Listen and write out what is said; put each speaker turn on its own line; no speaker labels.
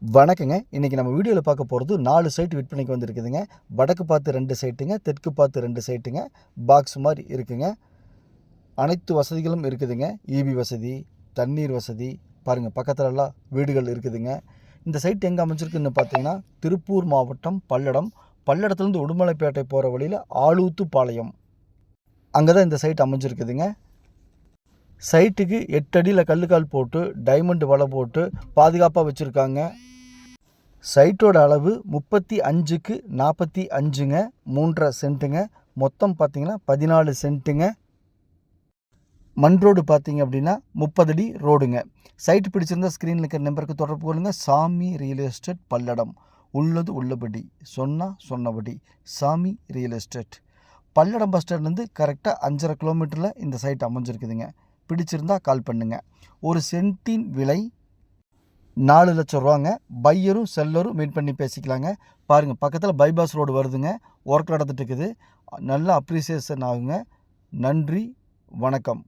வணக்கங்க. இன்றைக்கி நம்ம வீடியோவில் பார்க்க போகிறது 4 சைட் விற்பனைக்கு வந்துருக்குதுங்க. வடக்கு பார்த்து 2 சைட்டுங்க, தெற்கு பார்த்து 2 சைட்டுங்க. பாக்ஸ் மாதிரி இருக்குங்க. அனைத்து வசதிகளும் இருக்குதுங்க. ஈபி வசதி, தண்ணீர் வசதி, பாருங்கள் பக்கத்துலலாம் வீடுகள் இருக்குதுங்க. இந்த சைட் எங்கே அமைஞ்சிருக்குன்னு பார்த்தீங்கன்னா திருப்பூர் மாவட்டம் பல்லடம். பல்லடத்துலேருந்து உடுமலைப்பேட்டை போகிற வழியில் ஆலூத்துப்பாளையம், அங்கே தான் இந்த சைட் அமைஞ்சிருக்குதுங்க. சைட்டுக்கு 8 அடியில் கல்லுக்கால் போட்டு டைமண்ட் வலை போட்டு பாதுகாப்பாக வச்சுருக்காங்க. சைட்டோட அளவு 35க்கு 45ங்க, 3.5 சென்ட்டுங்க. மொத்தம் பார்த்தீங்கன்னா 14 சென்ட்டுங்க. மண் ரோடு பார்த்தீங்க அப்படின்னா 30 அடி ரோடுங்க. சைட்டு பிடிச்சிருந்தா ஸ்க்ரீனில் இருக்கிற நம்பருக்கு தொடர்பு கொள்ளுங்க. சாமி ரியல் எஸ்டேட் பல்லடம். உள்ளது உள்ளபடி, சொன்னபடி சாமி ரியல் எஸ்டேட். பல்லடம் பஸ் ஸ்டாண்ட்லேருந்து கரெக்டாக 5.5 கிலோமீட்டரில் இந்த சைட் அமைஞ்சிருக்குதுங்க. பிடிச்சிருந்தால் கால் பண்ணுங்கள். ஒரு சென்ட்டின் விலை 4 லட்சம் ரூபாங்க. பையரும் செல்லரும் மீட் பண்ணி பேசிக்கலாங்க. பாருங்கள் பக்கத்தில் பைபாஸ் ரோடு வருதுங்க. ஒர்க் நடந்துட்டு இருக்குது. நல்லா அப்ரிசியேஷன் ஆகுங்க. நன்றி, வணக்கம்.